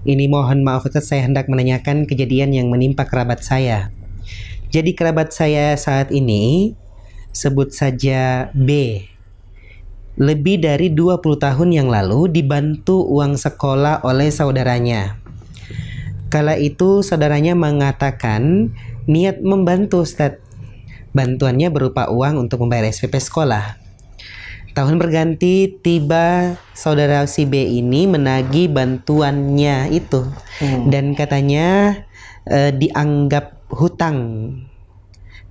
Ini mohon maaf Ustaz, saya hendak menanyakan kejadian yang menimpa kerabat saya. Jadi kerabat saya saat ini, sebut saja B, lebih dari 20 tahun yang lalu dibantu uang sekolah oleh saudaranya. Kala itu saudaranya mengatakan niat membantu Ustaz. Bantuannya berupa uang untuk membayar SPP sekolah. Tahun berganti, tiba saudara si B ini menagih bantuannya itu. Dan katanya dianggap hutang.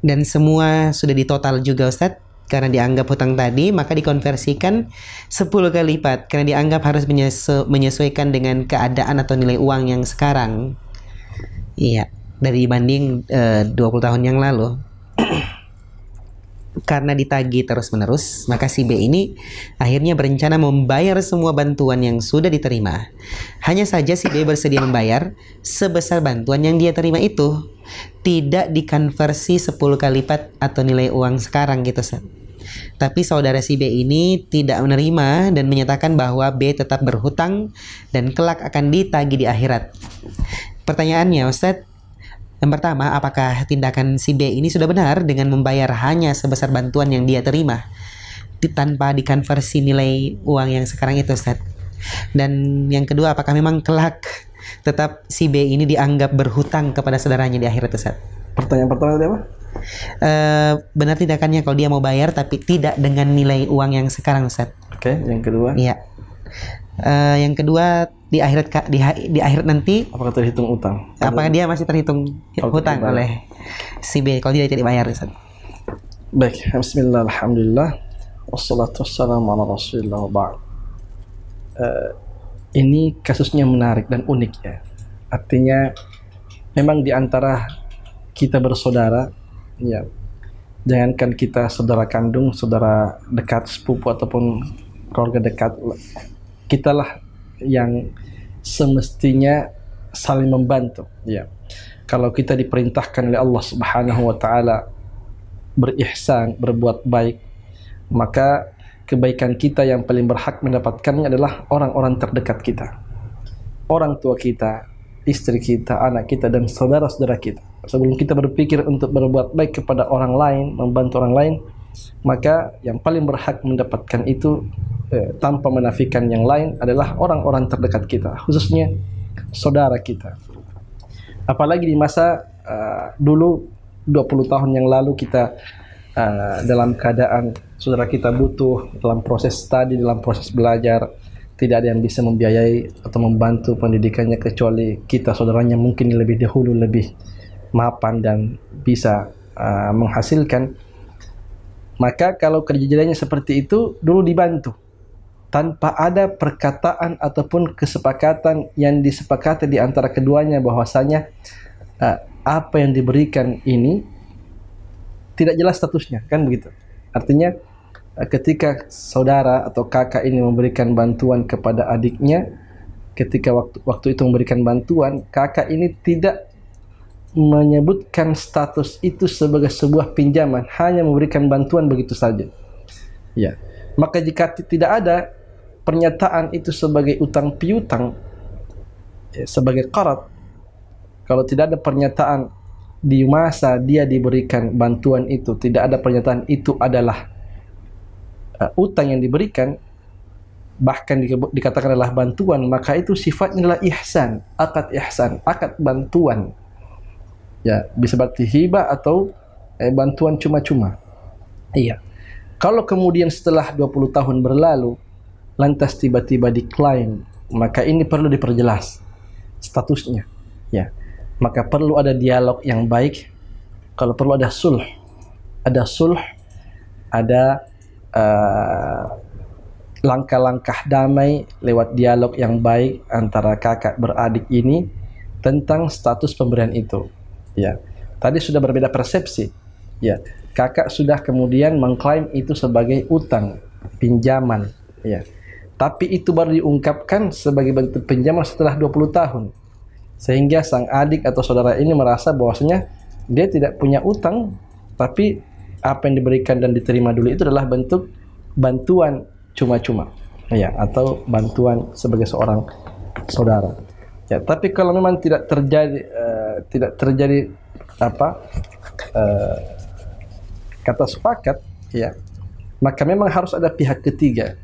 Dan semua sudah ditotal juga Ustadz. Karena dianggap hutang tadi, maka dikonversikan 10 kali lipat. Karena dianggap harus menyesuaikan dengan keadaan atau nilai uang yang sekarang. Iya, dari dibanding 20 tahun yang lalu. Karena ditagih terus-menerus, maka si B ini akhirnya berencana membayar semua bantuan yang sudah diterima. Hanya saja si B bersedia membayar sebesar bantuan yang dia terima itu, tidak dikonversi 10 kali lipat atau nilai uang sekarang gitu. Tapi saudara si B ini tidak menerima dan menyatakan bahwa B tetap berhutang dan kelak akan ditagih di akhirat. Pertanyaannya Ustadz, yang pertama, apakah tindakan si B ini sudah benar dengan membayar hanya sebesar bantuan yang dia terima tanpa dikonversi nilai uang yang sekarang itu Ustaz? Dan yang kedua, apakah memang kelak tetap si B ini dianggap berhutang kepada saudaranya di akhirat Ustaz? Pertanyaan pertama tadi apa? Benar tindakannya kalau dia mau bayar tapi tidak dengan nilai uang yang sekarang Ustaz? Oke, yang kedua? Iya. Yang kedua, di akhirat nanti apakah terhitung utang? Apakah dia masih terhitung hutang oleh si B kalau dia tidak dibayar Ustaz? Baik, bismillah, alhamdulillah, wassalatu wassalamu ala rasulillah wa ba'd. Ini kasusnya menarik dan unik ya. Artinya memang di antara kita bersaudara ya, jangankan kita saudara kandung, saudara dekat, sepupu ataupun keluarga dekat, kitalah yang semestinya saling membantu ya. Kalau kita diperintahkan oleh Allah Subhanahu wa taala berihsan, berbuat baik, maka kebaikan kita yang paling berhak mendapatkannya adalah orang-orang terdekat kita. Orang tua kita, istri kita, anak kita dan saudara-saudara kita. Sebelum kita berpikir untuk berbuat baik kepada orang lain, membantu orang lain, maka yang paling berhak mendapatkan itu tanpa menafikan yang lain adalah orang-orang terdekat kita, khususnya saudara kita. Apalagi di masa dulu 20 tahun yang lalu kita dalam keadaan saudara kita butuh dalam proses studi, dalam proses belajar, tidak ada yang bisa membiayai atau membantu pendidikannya kecuali kita saudaranya mungkin lebih dahulu lebih mapan dan bisa menghasilkan. Maka kalau kejadiannya seperti itu dulu dibantu tanpa ada perkataan ataupun kesepakatan yang disepakati di antara keduanya bahwasanya apa yang diberikan ini tidak jelas statusnya, kan begitu. Artinya ketika saudara atau kakak ini memberikan bantuan kepada adiknya, ketika waktu itu memberikan bantuan, kakak ini tidak menyebutkan status itu sebagai sebuah pinjaman, hanya memberikan bantuan begitu saja. Ya. Maka jika tidak ada pernyataan itu sebagai utang piutang, ya, sebagai qarat, kalau tidak ada pernyataan di masa dia diberikan bantuan itu, tidak ada pernyataan itu adalah utang yang diberikan, bahkan dikatakan adalah bantuan, maka itu sifatnya adalah ihsan, akad bantuan. Ya, bisa berarti hibah atau bantuan cuma-cuma. Iya. Kalau kemudian setelah 20 tahun berlalu lantas tiba-tiba diklaim, maka ini perlu diperjelas statusnya. Ya. Maka perlu ada dialog yang baik. Kalau perlu ada sulh. Ada langkah-langkah damai lewat dialog yang baik antara kakak beradik ini tentang status pemberian itu. Ya. Tadi sudah berbeda persepsi. Ya. Kakak sudah kemudian mengklaim itu sebagai utang, pinjaman, ya. Tapi itu baru diungkapkan sebagai bentuk pinjaman setelah 20 tahun. Sehingga sang adik atau saudara ini merasa bahwasanya dia tidak punya utang, tapi apa yang diberikan dan diterima dulu itu adalah bentuk bantuan cuma-cuma, ya, atau bantuan sebagai seorang saudara. Ya, tapi kalau memang tidak terjadi apa kata sepakat, ya, maka memang harus ada pihak ketiga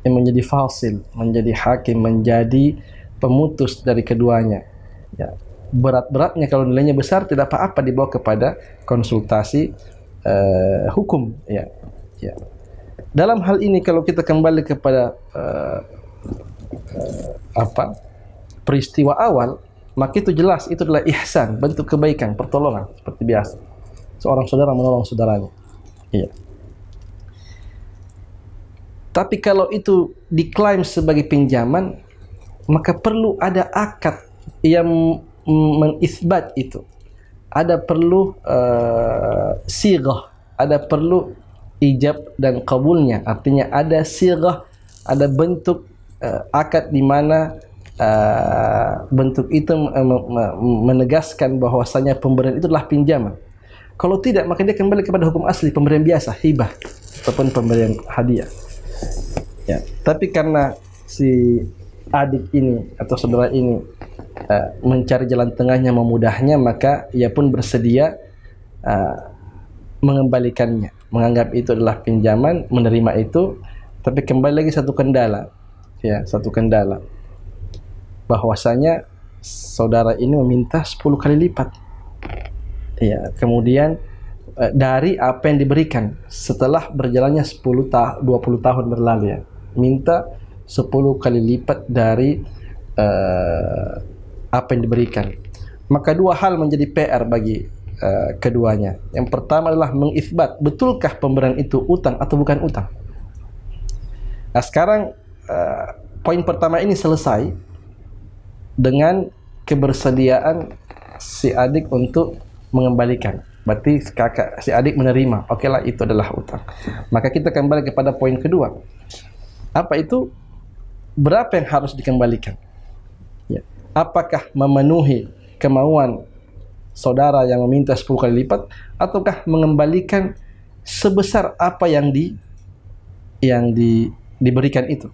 yang menjadi fasil, menjadi hakim, menjadi pemutus dari keduanya. Ya, berat-beratnya kalau nilainya besar tidak apa-apa dibawa kepada konsultasi hukum. Ya, ya. Dalam hal ini kalau kita kembali kepada peristiwa awal, maka itu jelas itu adalah ihsan, bentuk kebaikan, pertolongan seperti biasa. Seorang saudara menolong saudaranya. Iya. Tapi kalau itu diklaim sebagai pinjaman, maka perlu ada akad yang mengisbat itu. Ada perlu sirah, ada perlu ijab dan kabulnya. Artinya ada sirah, ada bentuk akad di mana bentuk itu menegaskan bahwasanya pemberian itu adalah pinjaman. Kalau tidak, maka dia kembali kepada hukum asli, pemberian biasa, hibah ataupun pemberian hadiah. Ya, tapi karena si adik ini atau saudara ini mencari jalan tengahnya, memudahnya, maka ia pun bersedia mengembalikannya, menganggap itu adalah pinjaman, menerima itu. Tapi kembali lagi satu kendala, ya, satu kendala, bahwasanya saudara ini meminta 10 kali lipat. Ya, kemudian dari apa yang diberikan setelah berjalannya 20 tahun berlalu, ya, minta 10 kali lipat dari apa yang diberikan. Maka dua hal menjadi PR bagi keduanya. Yang pertama adalah mengisbat, betulkah pemberian itu utang atau bukan utang. Nah, sekarang poin pertama ini selesai dengan kebersediaan si adik untuk mengembalikan. Berarti si adik menerima, oke lah, itu adalah utang. Maka kita kembali kepada poin kedua. Apa itu? Berapa yang harus dikembalikan? Ya. Apakah memenuhi kemauan saudara yang meminta 10 kali lipat, ataukah mengembalikan sebesar apa yang diberikan itu?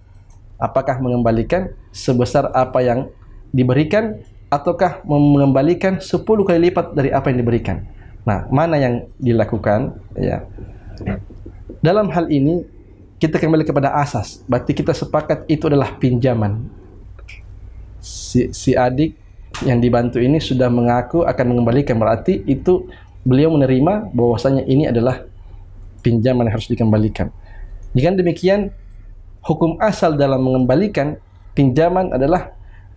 Apakah mengembalikan sebesar apa yang diberikan, ataukah mengembalikan 10 kali lipat dari apa yang diberikan? Nah, mana yang dilakukan? Ya. Dalam hal ini kita kembali kepada asas. Berarti kita sepakat itu adalah pinjaman. Si adik yang dibantu ini sudah mengaku akan mengembalikan. Berarti itu beliau menerima bahwasanya ini adalah pinjaman yang harus dikembalikan. Dengan demikian, hukum asal dalam mengembalikan pinjaman adalah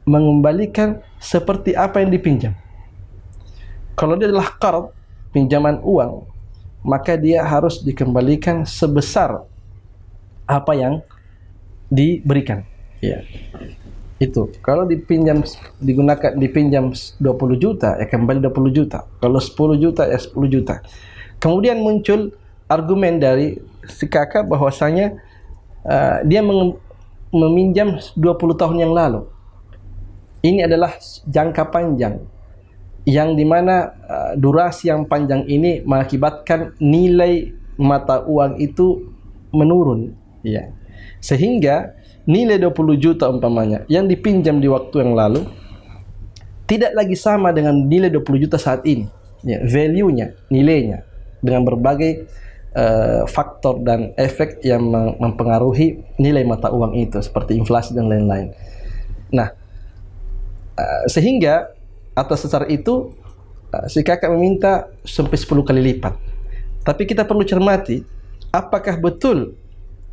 mengembalikan seperti apa yang dipinjam. Kalau dia adalah qard, pinjaman uang, maka dia harus dikembalikan sebesar apa yang diberikan. Ya. Itu. Kalau dipinjam 20 juta, ya kembali 20 juta. Kalau 10 juta, ya 10 juta. Kemudian muncul argumen dari si kakak bahwasanya dia meminjam 20 tahun yang lalu. Ini adalah jangka panjang, yang dimana durasi yang panjang ini mengakibatkan nilai mata uang itu menurun, ya. Sehingga nilai 20 juta umpamanya yang dipinjam di waktu yang lalu tidak lagi sama dengan nilai 20 juta saat ini, ya. Value-nya, nilainya, dengan berbagai faktor dan efek yang mempengaruhi nilai mata uang itu, seperti inflasi dan lain-lain. Nah, sehingga atas dasar itu si kakak meminta sampai 10 kali lipat. Tapi kita perlu cermati, apakah betul,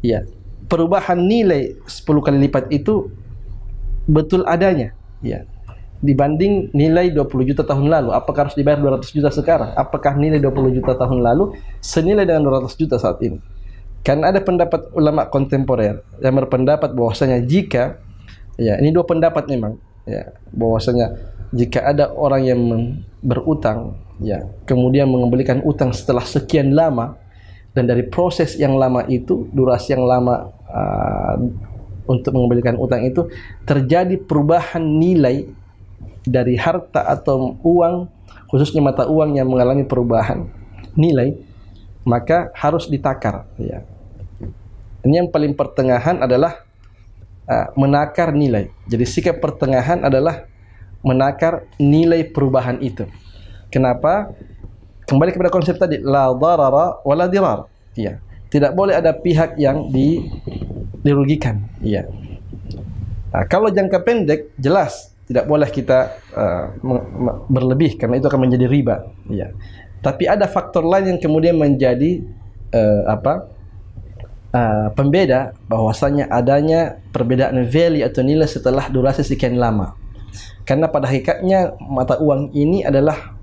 ya, perubahan nilai 10 kali lipat itu betul adanya, ya, dibanding nilai 20 juta tahun lalu. Apakah harus dibayar 200 juta sekarang? Apakah nilai 20 juta tahun lalu senilai dengan 200 juta saat ini? Karena ada pendapat ulama kontemporer yang berpendapat bahwasanya jika, ya, ini dua pendapat memang, ya, bahwasanya jika ada orang yang berutang, ya, kemudian mengembalikan utang setelah sekian lama, dan dari proses yang lama itu, durasi yang lama untuk mengembalikan utang itu, terjadi perubahan nilai dari harta atau uang, khususnya mata uang yang mengalami perubahan nilai, maka harus ditakar, ya. Ini yang paling pertengahan adalah menakar nilai. Jadi sikap pertengahan adalah menakar nilai perubahan itu. Kenapa? Kembali kepada konsep tadi, la darara wala dirar. Ya. Tidak boleh ada pihak yang dirugikan. Ya. Kalau jangka pendek jelas tidak boleh kita berlebih karena itu akan menjadi riba. Ya. Tapi ada faktor lain yang kemudian menjadi pembeda, bahwasanya adanya perbedaan value atau nilai setelah durasi sekian lama. Karena pada hakikatnya mata uang ini adalah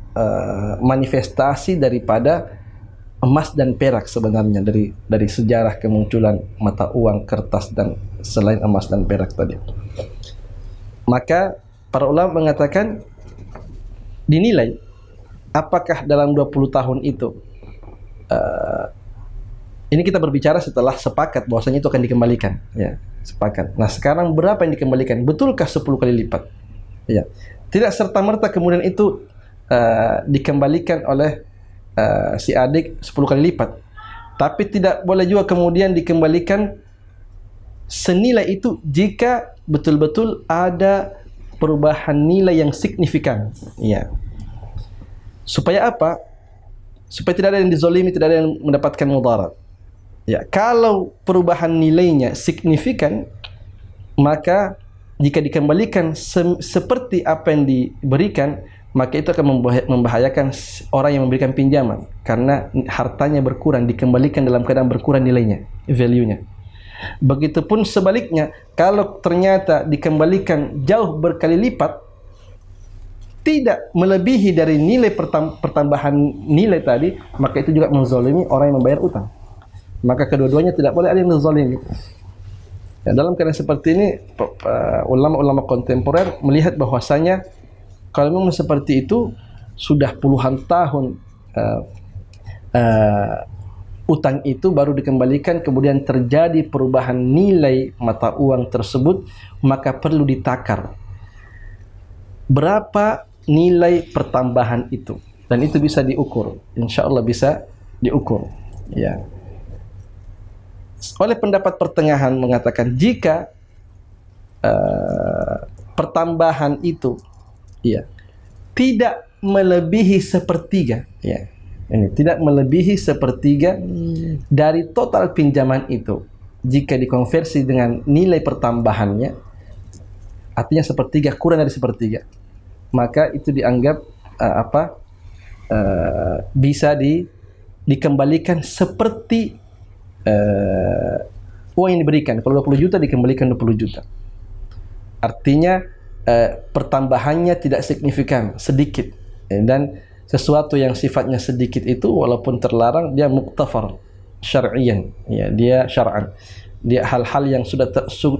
manifestasi daripada emas dan perak sebenarnya, dari sejarah kemunculan mata uang kertas dan selain emas dan perak tadi. Maka para ulama mengatakan dinilai apakah dalam 20 tahun itu, ini kita berbicara setelah sepakat bahwasanya itu akan dikembalikan, ya, sepakat. Nah, sekarang berapa yang dikembalikan? Betulkah 10 kali lipat? Ya. Tidak serta-merta kemudian itu dikembalikan oleh si adik 10 kali lipat. Tapi tidak boleh juga kemudian dikembalikan senilai itu jika betul-betul ada perubahan nilai yang signifikan. Ya. Supaya apa? Supaya tidak ada yang dizolimi, tidak ada yang mendapatkan mudarat. Ya, kalau perubahan nilainya signifikan, maka jika dikembalikan seperti apa yang diberikan, maka itu akan membahayakan orang yang memberikan pinjaman, karena hartanya berkurang, dikembalikan dalam keadaan berkurang nilainya, value-nya. Begitupun sebaliknya, kalau ternyata dikembalikan jauh berkali lipat, tidak melebihi dari nilai pertambahan nilai tadi, maka itu juga menzalimi orang yang membayar utang. Maka kedua-duanya tidak boleh ada yang menzalimi. Ya, dalam keadaan seperti ini, ulama-ulama kontemporer melihat bahwasanya kalau memang seperti itu, sudah puluhan tahun utang itu baru dikembalikan, kemudian terjadi perubahan nilai mata uang tersebut, maka perlu ditakar berapa nilai pertambahan itu, dan itu bisa diukur, insya Allah bisa diukur. Ya. Oleh pendapat pertengahan mengatakan jika pertambahan itu, ya, tidak melebihi sepertiga, ya, ini tidak melebihi sepertiga dari total pinjaman itu, jika dikonversi dengan nilai pertambahannya, artinya sepertiga, kurang dari sepertiga, maka itu dianggap bisa dikembalikan seperti uang yang diberikan. Kalau 20 juta dikembalikan 20 juta. Artinya pertambahannya tidak signifikan, sedikit. Dan sesuatu yang sifatnya sedikit itu walaupun terlarang, dia muktafar syar'iyan, ya, dia syar'an. Dia hal-hal yang sudah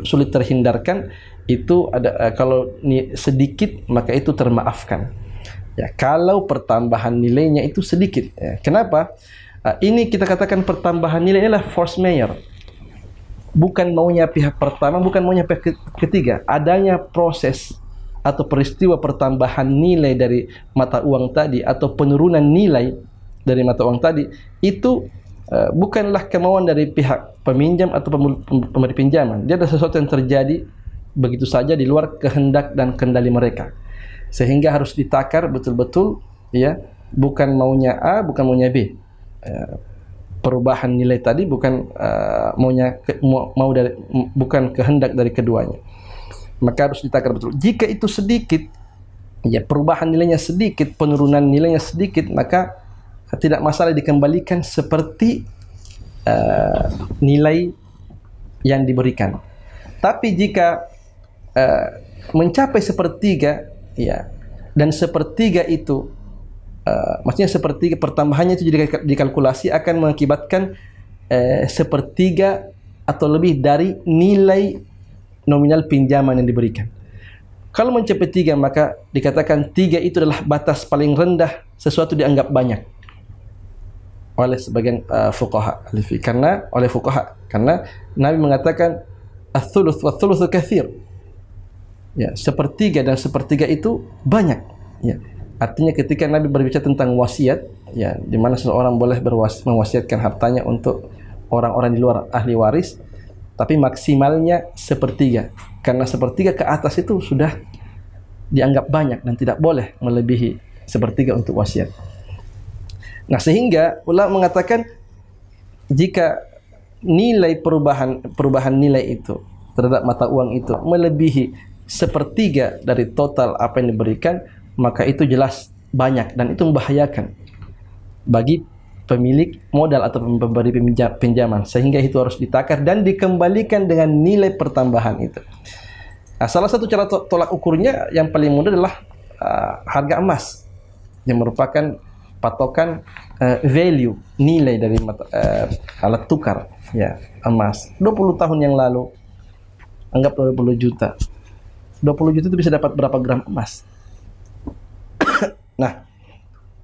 sulit terhindarkan, itu ada kalau sedikit maka itu termaafkan. Ya, kalau pertambahan nilainya itu sedikit. Ya. Kenapa? Ini kita katakan pertambahan nilai adalah force majeure. Bukan maunya pihak pertama, bukan maunya pihak ketiga. Adanya proses atau peristiwa pertambahan nilai dari mata uang tadi atau penurunan nilai dari mata uang tadi, itu bukanlah kemauan dari pihak peminjam atau pemberi pinjaman. Dia ada sesuatu yang terjadi begitu saja di luar kehendak dan kendali mereka. Sehingga harus ditakar betul-betul, ya, bukan maunya A, bukan maunya B. Perubahan nilai tadi bukan bukan kehendak dari keduanya, maka harus ditakar betul. Jika itu sedikit, ya, perubahan nilainya sedikit, penurunan nilainya sedikit, maka tidak masalah dikembalikan seperti nilai yang diberikan. Tapi jika mencapai sepertiga, ya, dan sepertiga itu maksudnya sepertiga pertambahannya itu jadi dikalkulasi akan mengakibatkan sepertiga atau lebih dari nilai nominal pinjaman yang diberikan. Kalau mencapai 3, maka dikatakan 3 itu adalah batas paling rendah sesuatu dianggap banyak oleh sebagian fuqaha, karena Nabi mengatakan ats-tsuluts wa-tsuluts katsir. Ya, sepertiga dan sepertiga itu banyak. Ya. Artinya ketika Nabi berbicara tentang wasiat, ya, di mana seseorang boleh mewasiatkan hartanya untuk orang-orang di luar ahli waris, tapi maksimalnya sepertiga, karena sepertiga ke atas itu sudah dianggap banyak dan tidak boleh melebihi sepertiga untuk wasiat. Nah, sehingga ulama mengatakan jika nilai perubahan nilai itu terhadap mata uang itu melebihi sepertiga dari total apa yang diberikan, maka itu jelas banyak dan itu membahayakan bagi pemilik modal atau pemberi pinjaman, sehingga itu harus ditakar dan dikembalikan dengan nilai pertambahan itu. Nah, salah satu cara tolak ukurnya yang paling mudah adalah harga emas, yang merupakan patokan value, nilai dari alat tukar, ya, emas. 20 tahun yang lalu, anggaplah 20 juta. 20 juta itu bisa dapat berapa gram emas? Nah,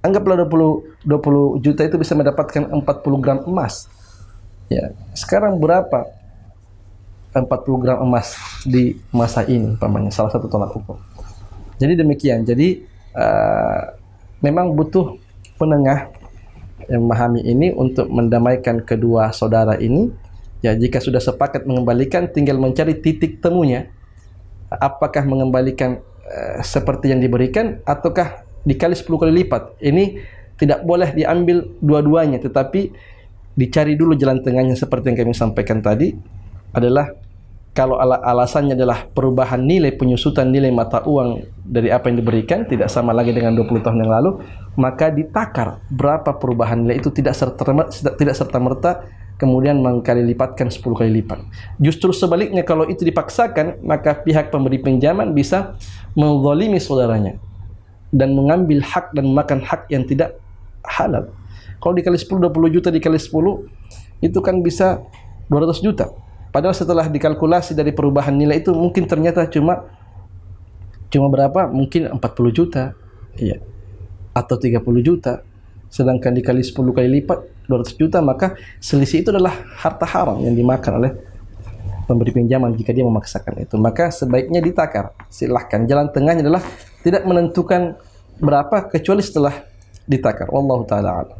anggaplah 20 juta itu bisa mendapatkan 40 gram emas. Ya, sekarang berapa 40 gram emas di masa ini, umpamanya, salah satu tolak ukur. Jadi demikian. Jadi memang butuh penengah yang memahami ini untuk mendamaikan kedua saudara ini. Ya, jika sudah sepakat mengembalikan, tinggal mencari titik temunya. Apakah mengembalikan seperti yang diberikan, ataukah dikali 10 kali lipat. Ini tidak boleh diambil dua-duanya, tetapi dicari dulu jalan tengahnya. Seperti yang kami sampaikan tadi, adalah kalau alasannya adalah perubahan nilai, penyusutan nilai mata uang dari apa yang diberikan tidak sama lagi dengan 20 tahun yang lalu, maka ditakar berapa perubahan nilai itu, tidak serta-merta kemudian mengkali lipatkan 10 kali lipat. Justru sebaliknya, kalau itu dipaksakan, maka pihak pemberi pinjaman bisa menzalimi saudaranya dan mengambil hak dan makan hak yang tidak halal. Kalau dikali 10, 20 juta dikali 10, itu kan bisa 200 juta. Padahal setelah dikalkulasi dari perubahan nilai itu, mungkin ternyata cuma berapa? Mungkin 40 juta, iya, atau 30 juta. Sedangkan dikali 10 kali lipat 200 juta, maka selisih itu adalah harta haram yang dimakan oleh pemberi pinjaman jika dia memaksakan itu. Maka sebaiknya ditakar. Silahkan. Jalan tengahnya adalah tidak menentukan berapa kecuali setelah ditakar. Wallahu ta'ala a'lam.